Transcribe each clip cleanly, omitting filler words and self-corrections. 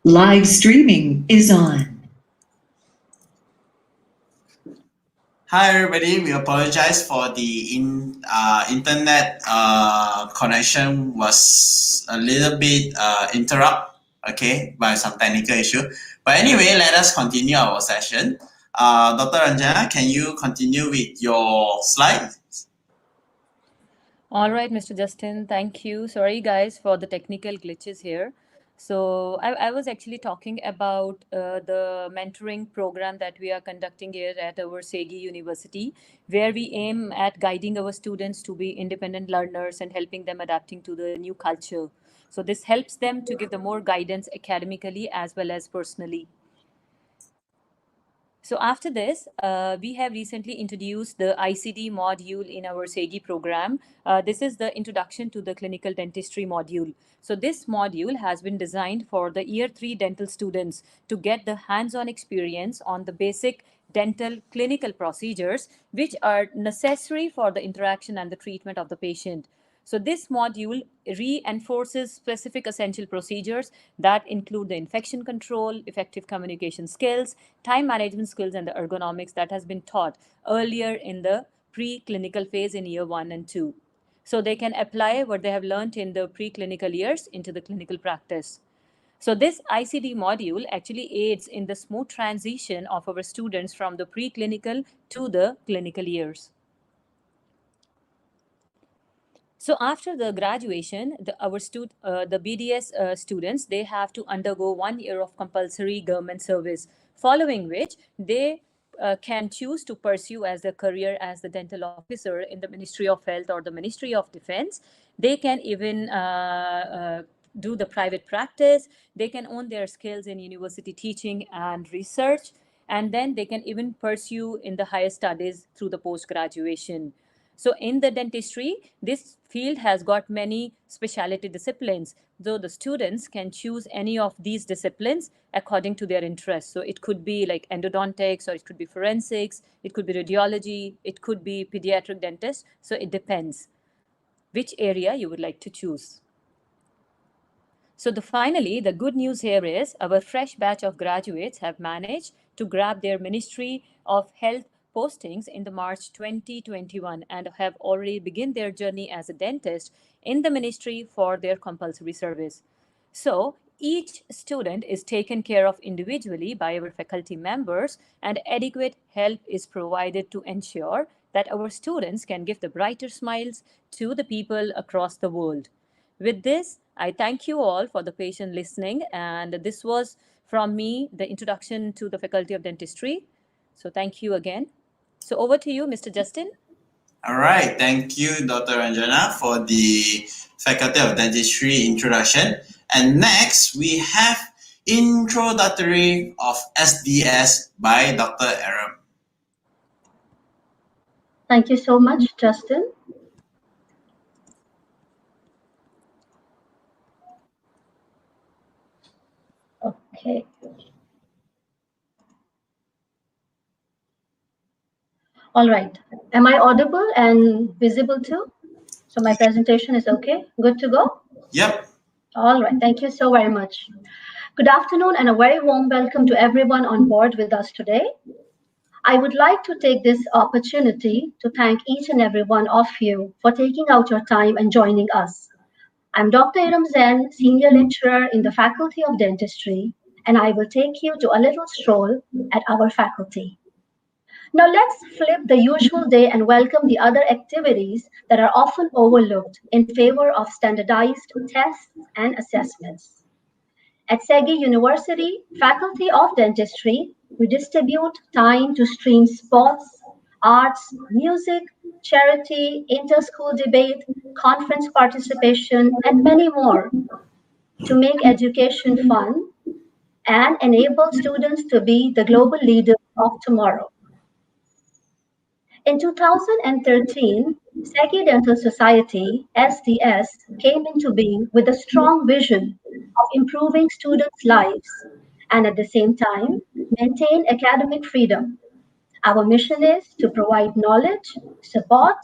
Live streaming is on. Hi everybody, we apologize for the internet connection was a little bit interrupt, okay, by some technical issue. But anyway, let us continue our session. Dr. Ranjana, can you continue with your slide? All right, Mr. Justin, thank you. Sorry, guys, for the technical glitches here. So, I was actually talking about the mentoring program that we are conducting here at our Segi University, where we aim at guiding our students to be independent learners and helping them adapting to the new culture. So, this helps them to give the more guidance academically as well as personally. So after this, we have recently introduced the ICD module in our SEGI program. This is the introduction to the clinical dentistry module. So this module has been designed for the year 3 dental students to get the hands-on experience on the basic dental clinical procedures, which are necessary for the interaction and the treatment of the patient. So this module reinforces specific essential procedures that include the infection control, effective communication skills, time management skills, and the ergonomics that has been taught earlier in the preclinical phase in year 1 and 2. So they can apply what they have learned in the preclinical years into the clinical practice. So this ICD module actually aids in the smooth transition of our students from the preclinical to the clinical years. So after the graduation, the BDS students, they have to undergo 1 year of compulsory government service, following which they can choose to pursue as a career as the dental officer in the Ministry of Health or the Ministry of Defense. They can even do the private practice. They can own their skills in university teaching and research, and then they can even pursue in the higher studies through the post-graduation. So in the dentistry, this field has got many specialty disciplines, though the students can choose any of these disciplines according to their interests. So it could be like endodontics, or it could be forensics, it could be radiology, it could be pediatric dentist. So it depends which area you would like to choose. So finally, the good news here is our fresh batch of graduates have managed to grab their Ministry of Health postings in the March 2021 and have already begun their journey as a dentist in the ministry for their compulsory service. So each student is taken care of individually by our faculty members, and adequate help is provided to ensure that our students can give the brighter smiles to the people across the world. With this, I thank you all for the patient listening, and this was from me, the introduction to the Faculty of Dentistry. So thank you again. So over to you, Mr. Justin. All right, thank you, Dr. Ranjana, for the Faculty of Dentistry introduction. And next, we have Introductory of SDS by Dr. Aram. Thank you so much, Justin. Okay. All right. Am I audible and visible too? So my presentation is okay? Good to go? Yep. All right. Thank you so very much. Good afternoon and a very warm welcome to everyone on board with us today. I would like to take this opportunity to thank each and every one of you for taking out your time and joining us. I'm Dr. Iram Zen, Senior Lecturer in the Faculty of Dentistry, and I will take you to a little stroll at our faculty. Now let's flip the usual day and welcome the other activities that are often overlooked in favor of standardized tests and assessments. At Segi University, Faculty of Dentistry, we distribute time to stream sports, arts, music, charity, inter-school debate, conference participation, and many more to make education fun and enable students to be the global leaders of tomorrow. In 2013, Segi Dental Society, SDS, came into being with a strong vision of improving students' lives and at the same time maintain academic freedom. Our mission is to provide knowledge, support,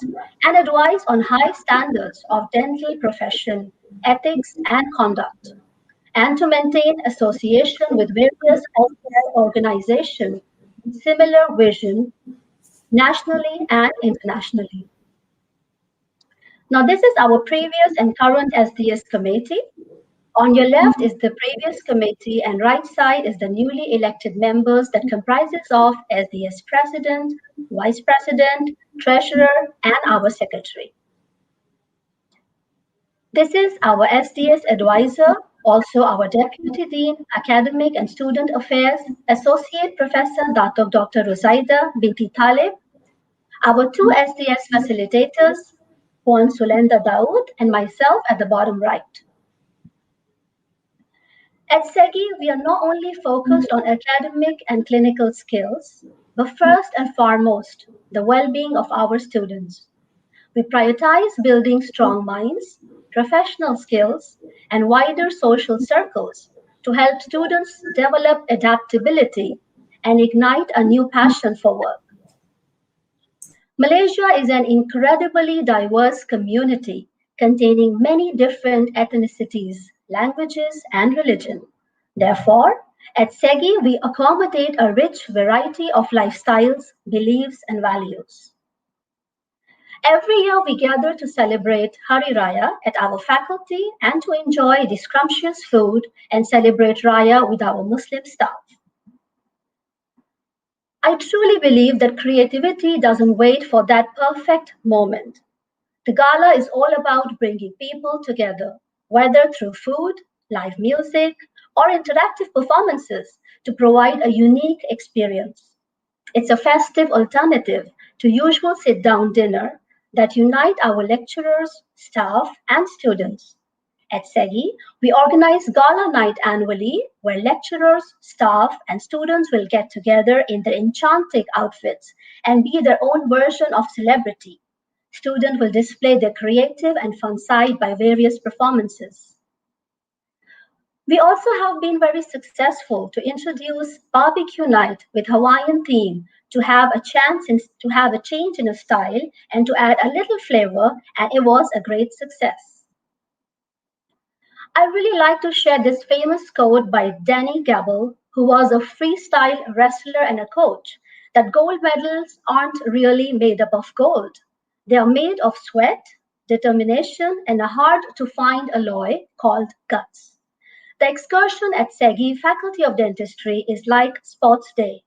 and advice on high standards of dental profession, ethics, and conduct. and to maintain association with various healthcare organizations with similar vision nationally and internationally. Now, this is our previous and current SDS committee. On your left is the previous committee, and right side is the newly elected members that comprises of SDS president, vice president, treasurer, and our secretary. This is our SDS advisor, also our deputy dean, academic and student affairs, associate professor Dr. Rusaida Binti Talib, our two SDS facilitators, Juan Sulenda Daoud and myself at the bottom right. At SEGI, we are not only focused on academic and clinical skills, but first and foremost, the well-being of our students. We prioritize building strong minds, professional skills, and wider social circles to help students develop adaptability and ignite a new passion for work. Malaysia is an incredibly diverse community containing many different ethnicities, languages, and religion. Therefore, at SEGI, we accommodate a rich variety of lifestyles, beliefs, and values. Every year, we gather to celebrate Hari Raya at our faculty and to enjoy the scrumptious food and celebrate Raya with our Muslim staff. I truly believe that creativity doesn't wait for that perfect moment. The gala is all about bringing people together, whether through food, live music, or interactive performances to provide a unique experience. It's a festive alternative to usual sit-down dinner that unite our lecturers, staff, and students. At SEGI, we organize Gala Night annually where lecturers, staff, and students will get together in their enchanting outfits and be their own version of celebrity. Students will display their creative and fun side by various performances. We also have been very successful to introduce barbecue night with Hawaiian theme to have a change in a style and to add a little flavor, and it was a great success. I really like to share this famous quote by Danny Gabel, who was a freestyle wrestler and a coach, that gold medals aren't really made up of gold. They are made of sweat, determination, and a hard to find alloy called guts. The excursion at SEGI Faculty of Dentistry is like Sports Day.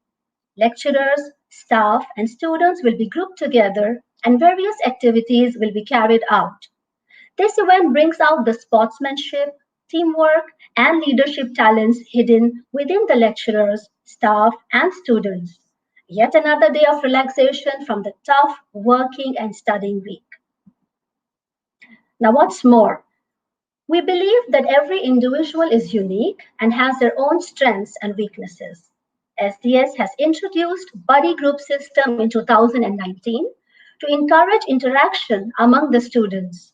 Lecturers, staff, and students will be grouped together and various activities will be carried out. This event brings out the sportsmanship, teamwork, and leadership talents hidden within the lecturers, staff, and students. Yet another day of relaxation from the tough working and studying week. Now, what's more, we believe that every individual is unique and has their own strengths and weaknesses. SDS has introduced buddy group system in 2019 to encourage interaction among the students.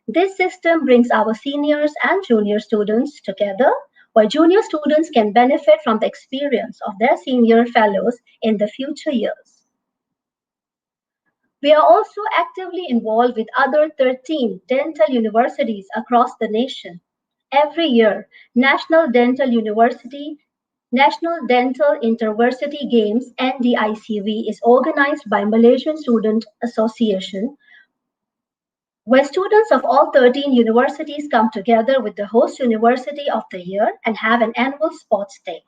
This system brings our seniors and junior students together, where junior students can benefit from the experience of their senior fellows in the future years. We are also actively involved with other 13 dental universities across the nation. Every year, National Dental Interversity Games (NDICV) is organized by Malaysian Student Association, where students of all 13 universities come together with the host university of the year and have an annual sports day.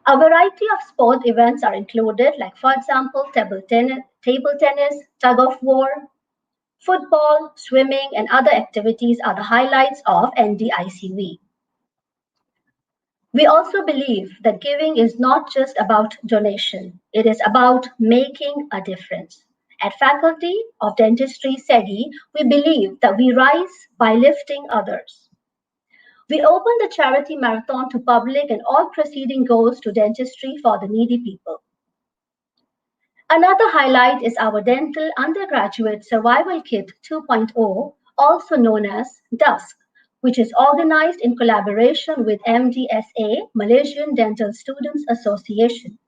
A variety of sport events are included, like, for example, table tennis, tug of war, football, swimming, and other activities are the highlights of NDICV. We also believe that giving is not just about donation, it is about making a difference. At Faculty of Dentistry SEGI, we believe that we rise by lifting others. We open the charity marathon to public and all proceeding goes to dentistry for the needy people. Another highlight is our Dental Undergraduate Survival Kit 2.0, also known as DUSK, which is organized in collaboration with MDSA, Malaysian Dental Students Association.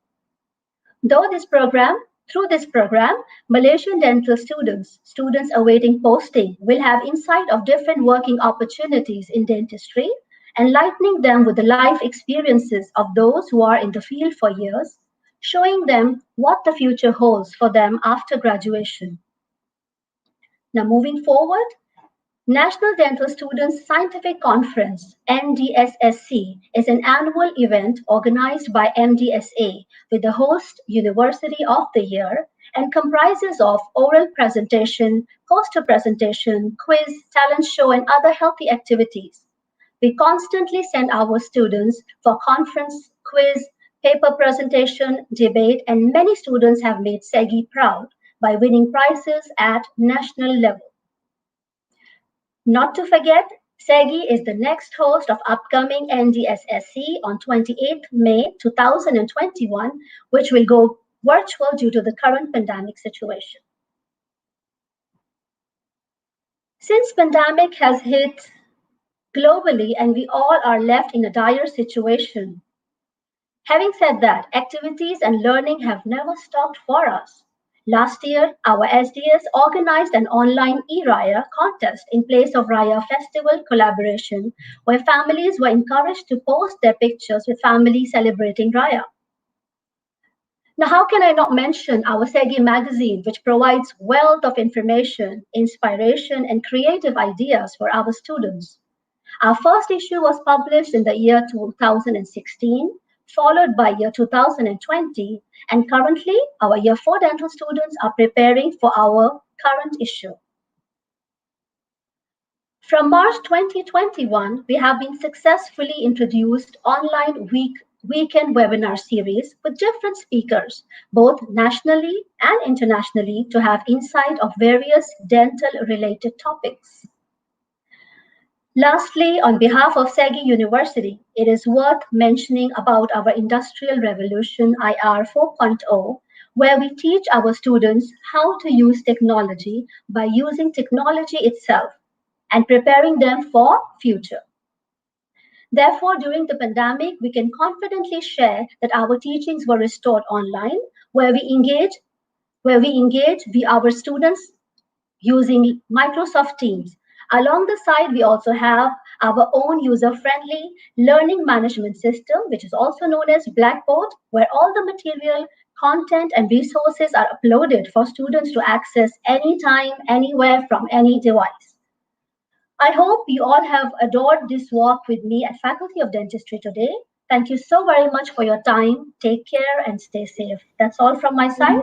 Though this program Through this program, Malaysian dental students awaiting posting, will have insight of different working opportunities in dentistry, enlightening them with the life experiences of those who are in the field for years, showing them what the future holds for them after graduation. Now, moving forward, National Dental Students Scientific Conference (NDSSC) is an annual event organized by MDSA with the host University of the Year and comprises of oral presentation, poster presentation, quiz, talent show, and other healthy activities. We constantly send our students for conference, quiz, paper presentation, debate, and many students have made SEGI proud by winning prizes at national level. Not to forget, SEGI is the next host of upcoming NDSSC on 28th May 2021, which will go virtual due to the current pandemic situation. Since pandemic has hit globally and we all are left in a dire situation, having said that, activities and learning have never stopped for us. Last year, our SDS organized an online e-Raya contest in place of Raya Festival collaboration, where families were encouraged to post their pictures with families celebrating Raya. Now, how can I not mention our SEGI magazine, which provides wealth of information, inspiration, and creative ideas for our students? Our first issue was published in the year 2016, followed by year 2020, and currently our year 4 dental students are preparing for our current issue. From March 2021, we have been successfully introduced online weekend webinar series with different speakers, both nationally and internationally, to have insight of various dental-related topics. Lastly, on behalf of SEGI University, it is worth mentioning about our Industrial Revolution IR 4.0, where we teach our students how to use technology by using technology itself and preparing them for future. Therefore, during the pandemic, we can confidently share that our teachings were restored online, where we engage our students using Microsoft Teams. Along the side, we also have our own user-friendly learning management system, which is also known as Blackboard, where all the material, content, and resources are uploaded for students to access anytime, anywhere, from any device. I hope you all have adored this walk with me at Faculty of Dentistry today. Thank you so very much for your time. Take care and stay safe. That's all from my side.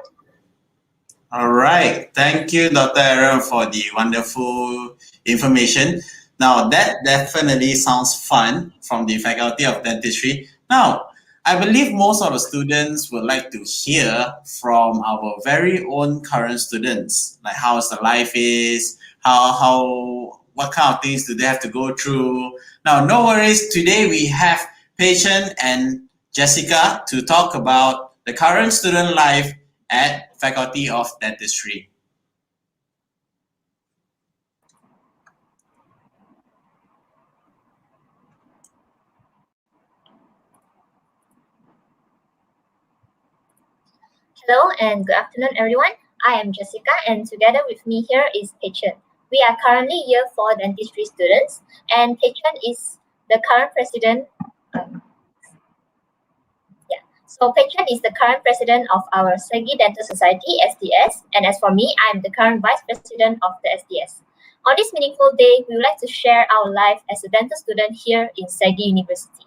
All right. Thank you, Dr. Aaron, for the wonderful information. Now, that definitely sounds fun from the Faculty of Dentistry. Now, I believe most of the students would like to hear from our very own current students, like how the life is, what kind of things do they have to go through. Now, no worries. Today we have Patient and Jessica to talk about the current student life at Faculty of Dentistry. Hello and good afternoon, everyone. I am Jessica, and together with me here is Patient. We are currently year 4 dentistry students, and Patient is the current president. So Patient is the current president of our SEGI Dental Society (SDS), and as for me, I am the current vice president of the SDS. On this meaningful day, we would like to share our life as a dental student here in SEGI University.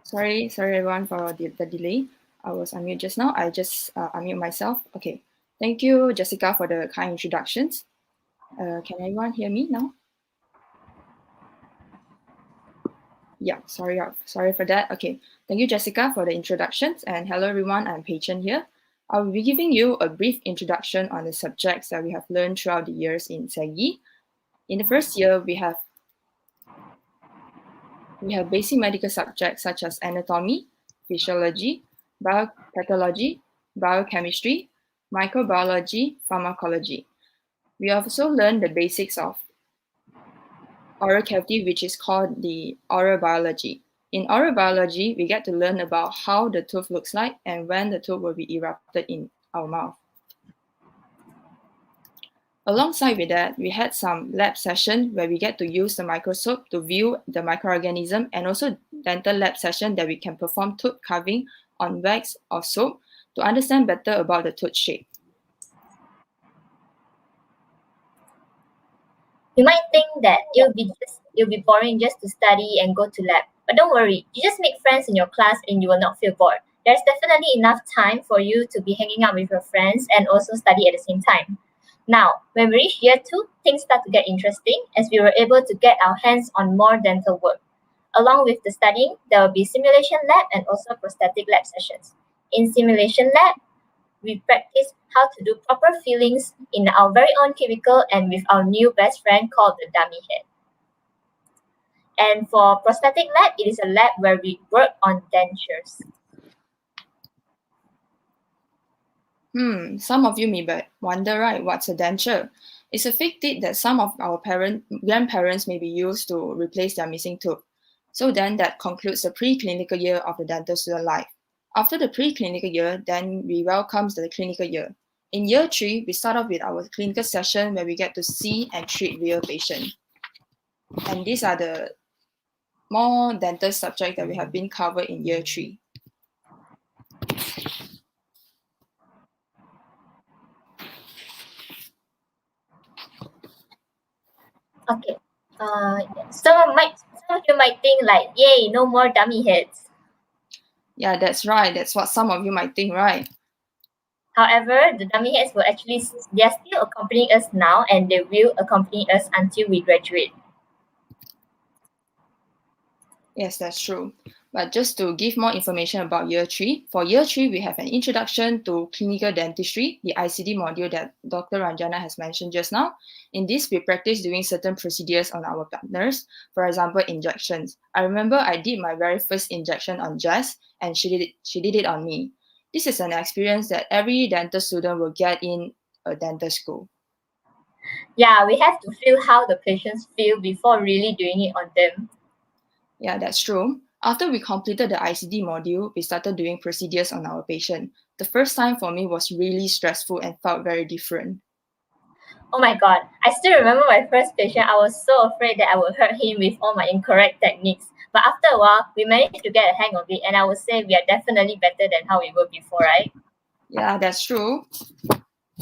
Sorry everyone for the delay. I was unmute just now. I just unmute myself. Okay. Thank you, Jessica, for the kind introductions. Can everyone hear me now? Yeah, sorry for that. Okay, thank you, Jessica, for the introductions. And hello, everyone. I'm Pei-Chen here. I will be giving you a brief introduction on the subjects that we have learned throughout the years in SEGI. In the first year, we have basic medical subjects such as anatomy, physiology, biopathology, biochemistry, microbiology, pharmacology. We also learned the basics of oral cavity, which is called the oral biology. In oral biology, we get to learn about how the tooth looks like and when the tooth will be erupted in our mouth. Alongside with that, we had some lab session where we get to use the microscope to view the microorganism, and also dental lab session that we can perform tooth carving on wax or soap to understand better about the tooth shape. You might think that it'll be boring just to study and go to lab. But don't worry, you just make friends in your class and you will not feel bored. There's definitely enough time for you to be hanging out with your friends and also study at the same time. Now, when we reach year 2, things start to get interesting as we were able to get our hands on more dental work. Along with the studying, there will be simulation lab and also prosthetic lab sessions. In simulation lab, we practice how to do proper fillings in our very own cubicle and with our new best friend called the dummy head. And for prosthetic lab, it is a lab where we work on dentures. Some of you may wonder, right, what's a denture? It's a fake teeth that some of our grandparents may be used to replace their missing tooth. So then that concludes the pre-clinical year of the dental student life. After the pre-clinical year, then we welcome the clinical year. In year 3, we start off with our clinical session where we get to see and treat real patients. And these are the more dental subjects that we have been covered in year 3. Okay. Some of you might think like, yay, no more dummy heads. Yeah, that's right. That's what some of you might think, right? However, the dummy heads they are still accompanying us now and they will accompany us until we graduate. Yes, that's true. But just to give more information about year 3, for year 3, we have an introduction to clinical dentistry, the ICD module that Dr. Ranjana has mentioned just now. In this, we practice doing certain procedures on our partners, for example, injections. I remember I did my very first injection on Jess, and she did it on me. This is an experience that every dental student will get in a dental school. Yeah, we have to feel how the patients feel before really doing it on them. Yeah, that's true. After we completed the ICD module, we started doing procedures on our patient. The first time for me was really stressful and felt very different. Oh my god, I still remember my first patient. I was so afraid that I would hurt him with all my incorrect techniques. But after a while, we managed to get a hang of it, and I would say we are definitely better than how we were before, right? Yeah, that's true.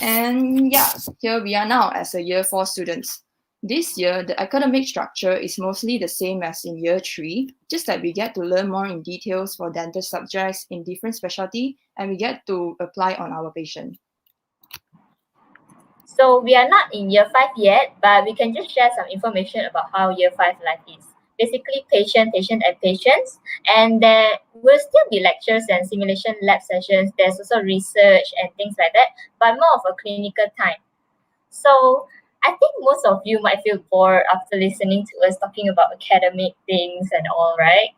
And yeah, here we are now as a year 4 students. This year, the academic structure is mostly the same as in year 3, just that we get to learn more in details for dental subjects in different specialty, and we get to apply on our patient. So we are not in year 5 yet, but we can just share some information about how year 5 life is. Basically, patient, and patients. And there will still be lectures and simulation lab sessions. There's also research and things like that, but more of a clinical time. So I think most of you might feel bored after listening to us talking about academic things and all, right?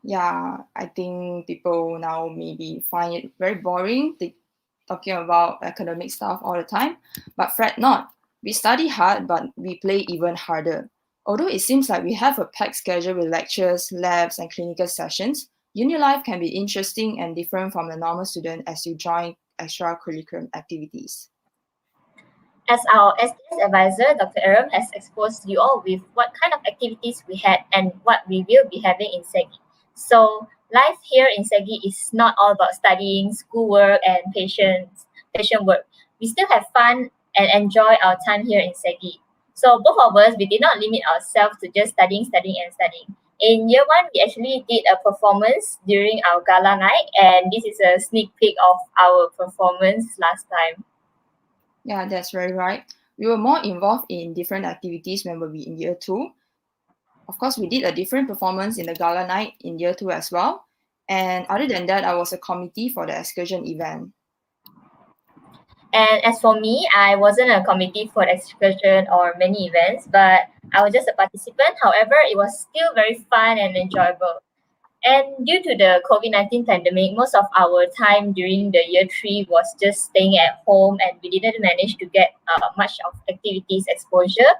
Yeah, I think people now maybe find it very boring talking about academic stuff all the time. But fret not. We study hard, but we play even harder. Although it seems like we have a packed schedule with lectures, labs, and clinical sessions, uni life can be interesting and different from the normal student as you join extracurricular activities. As our SDS advisor, Dr. Aram has exposed you all with what kind of activities we had and what we will be having in SEGI. So life here in SEGI is not all about studying, schoolwork, and patient work. We still have fun and enjoy our time here in SEGI. So both of us, we did not limit ourselves to just studying. In year one, we actually did a performance during our gala night, and this is a sneak peek of our performance last time. Yeah, that's very right. We were more involved in different activities when we were in year two. Of course, we did a different performance in the gala night in year two as well. And other than that, I was a committee for the excursion event. And as for me, I wasn't a committee for excursion or many events, but I was just a participant. However, it was still very fun and enjoyable. And due to the COVID-19 pandemic, most of our time during the year three was just staying at home, and we didn't manage to get much of activities exposure.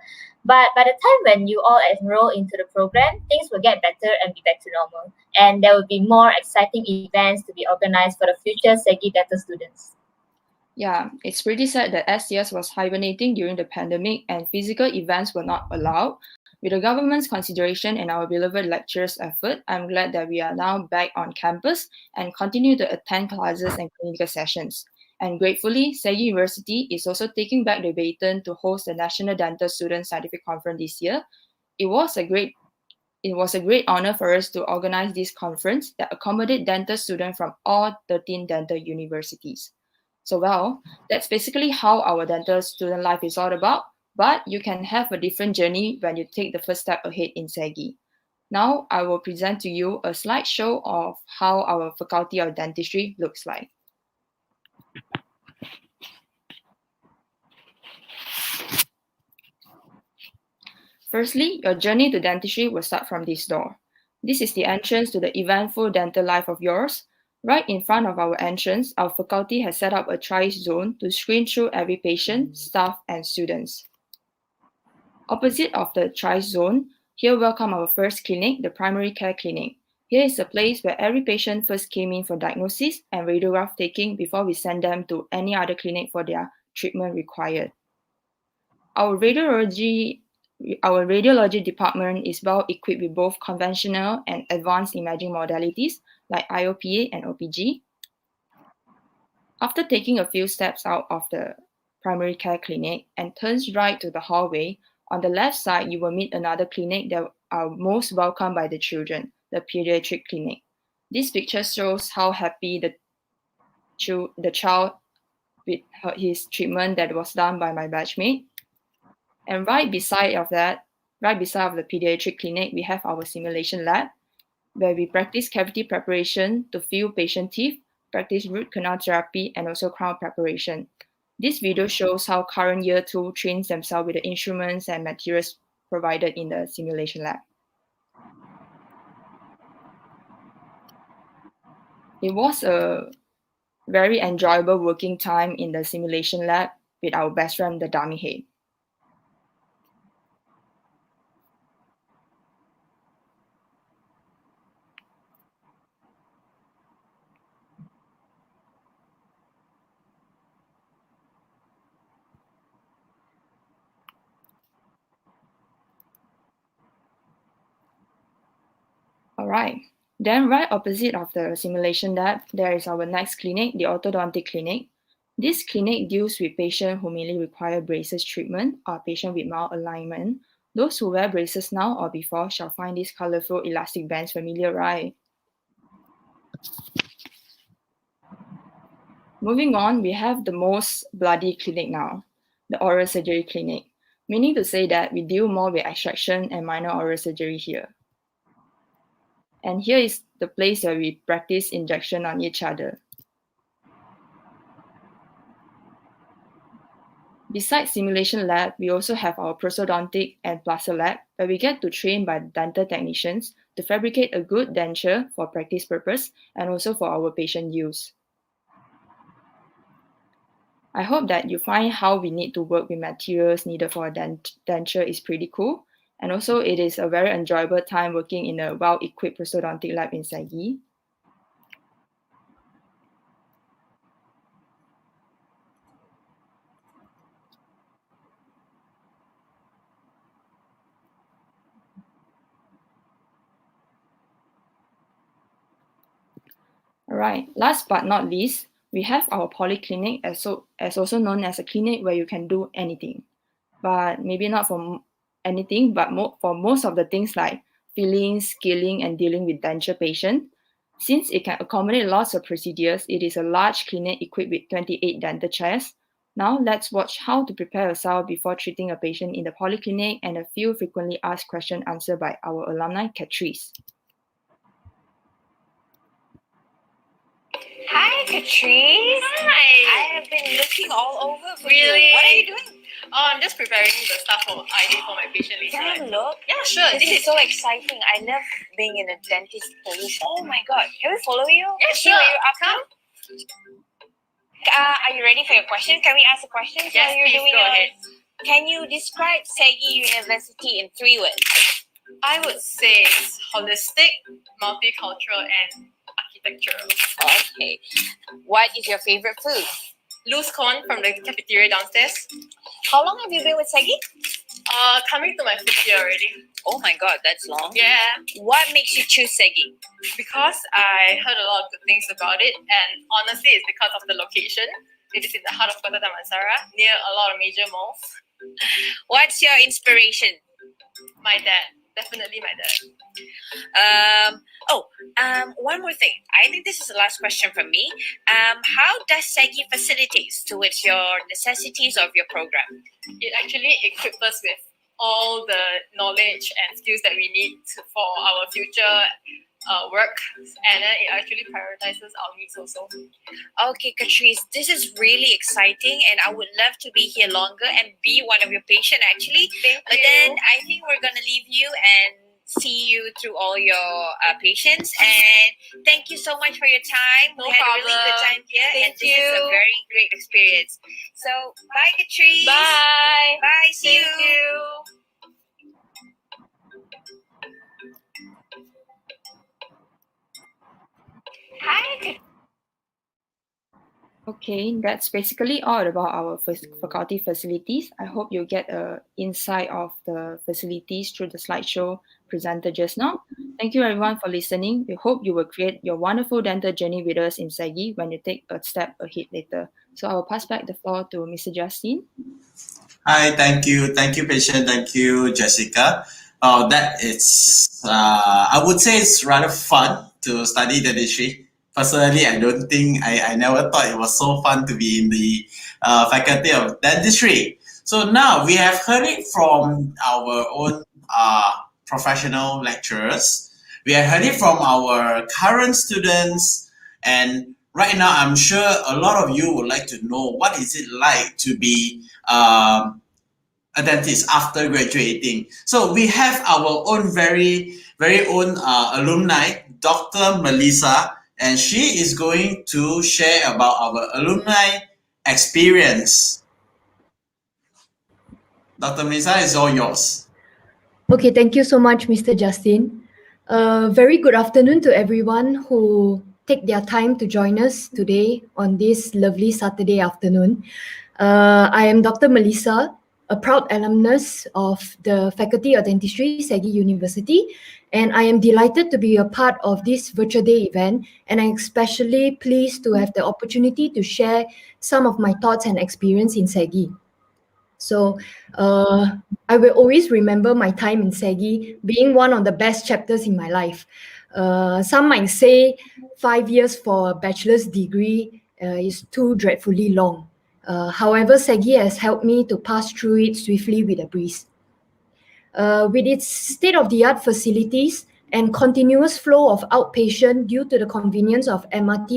But by the time when you all enroll into the program, things will get better and be back to normal. And there will be more exciting events to be organized for the future SEGI dental students. Yeah, it's pretty sad that SDS was hibernating during the pandemic and physical events were not allowed. With the government's consideration and our beloved lecturers' effort, I'm glad that we are now back on campus and continue to attend classes and clinical sessions. And gratefully, SEGI University is also taking back the baton to host the National Dental Student Scientific Conference this year. It was a great honor for us to organize this conference that accommodate dental students from all 13 dental universities. So well, that's basically how our dental student life is all about, but you can have a different journey when you take the first step ahead in SEGI. Now I will present to you a slideshow of how our Faculty of Dentistry looks like. Firstly, your journey to dentistry will start from this door. This is the entrance to the eventful dental life of yours. Right in front of our entrance, our faculty has set up a triage zone to screen through every patient, staff, and students. Opposite of the triage zone, here welcome our first clinic, the primary care clinic. Here is the place where every patient first came in for diagnosis and radiograph taking before we send them to any other clinic for their treatment required. Our radiology department is well equipped with both conventional and advanced imaging modalities like IOPA and OPG. After taking a few steps out of the primary care clinic and turns right to the hallway, on the left side you will meet another clinic that are most welcomed by the children, the pediatric clinic. This picture shows how happy the child with his treatment that was done by my batchmate. And right beside of the pediatric clinic, we have our simulation lab, where we practice cavity preparation to fill patient teeth, practice root canal therapy, and also crown preparation. This video shows how current year 2 trains themselves with the instruments and materials provided in the simulation lab. It was a very enjoyable working time in the simulation lab with our best friend, the dummy head. All right. Then right opposite of the simulation lab, there is our next clinic, the orthodontic clinic. This clinic deals with patients who mainly require braces treatment or patients with malalignment. Those who wear braces now or before shall find these colorful elastic bands familiar, right? Moving on, we have the most bloody clinic now, the oral surgery clinic, meaning to say that we deal more with extraction and minor oral surgery here. And here is the place where we practice injection on each other. Besides simulation lab, we also have our prosthodontic and plaster lab, where we get to train by dental technicians to fabricate a good denture for practice purpose and also for our patient use. I hope that you find how we need to work with materials needed for a denture is pretty cool. And also it is a very enjoyable time working in a well-equipped prosthodontic lab in SEGI. All right, last but not least, we have our polyclinic as also known as a clinic where you can do anything. But maybe not for anything, but for most of the things like filling, scaling, and dealing with denture patients. Since it can accommodate lots of procedures, it is a large clinic equipped with 28 dental chairs. Now let's watch how to prepare yourself before treating a patient in the polyclinic and a few frequently asked questions answered by our alumni, Catrice. Hi, Catrice. Hi. I have been looking all over for Really? you. What are you doing? Oh, I'm just preparing the stuff I need for my patient list. Can I have a look? Yeah, sure. This is so exciting. I love being in a dentist place. Oh my god. Can we follow you? Yeah, See sure. what you're up to? Come. Are you ready for your question? Can we ask a question? Yes, while you're please doing go yours? ahead. Can you describe Segi University in 3 words? I would say it's holistic, multicultural, and architectural. Okay. What is your favorite food? Loose corn from the cafeteria downstairs. How long have you been with Segi? Coming to my 5th year already. Oh my god, that's long. Yeah, What makes you choose Segi? because I heard a lot of good things about it, and honestly, it's because of the location. It is in the heart of Kota Damansara, near a lot of major malls. What's your inspiration? My dad, definitely my dad. One more thing. I think this is the last question from me. How does Segi facilitates towards your necessities of your program? It actually equips us with all the knowledge and skills that we need for our future work, and then it actually prioritizes our needs also. Okay, Catrice, this is really exciting, and I would love to be here longer and be one of your patients actually. But then I think we're gonna leave you and see you through all your patients. And thank you so much for your time. No we had a really good problem. time here, and Thank this is a you. very great experience. So bye, Catrice. Bye. Bye. See Thank you. Hi. Okay, that's basically all about our faculty facilities. I hope you get an insight of the facilities through the slideshow presented just now. Thank you everyone for listening. We hope you will create your wonderful dental journey with us in Segi when you take a step ahead later. So I will pass back the floor to Mr. Justin. Hi, thank you, patient. Thank you, Jessica. That is, I would say it's rather fun to study dentistry. Personally, I don't think I never thought it was so fun to be in the faculty of dentistry. So now we have heard it from our own professional lecturers. We have heard it from our current students, and right now I'm sure a lot of you would like to know what is it like to be a dentist after graduating. So we have our own very own alumni, Dr. Melissa, and she is going to share about our alumni experience. Dr. Melissa, it's all yours. Okay, thank you so much, Mr. Justin. Very good afternoon to everyone who take their time to join us today on this lovely Saturday afternoon. I am Dr. Melissa, a proud alumnus of the Faculty of Dentistry, Segi University, and I am delighted to be a part of this virtual day event, and I'm especially pleased to have the opportunity to share some of my thoughts and experience in Segi. So I will always remember my time in Segi being one of the best chapters in my life. Some might say 5 years for a bachelor's degree is too dreadfully long. However, Segi has helped me to pass through it swiftly with a breeze. With its state-of-the-art facilities and continuous flow of outpatient due to the convenience of MRT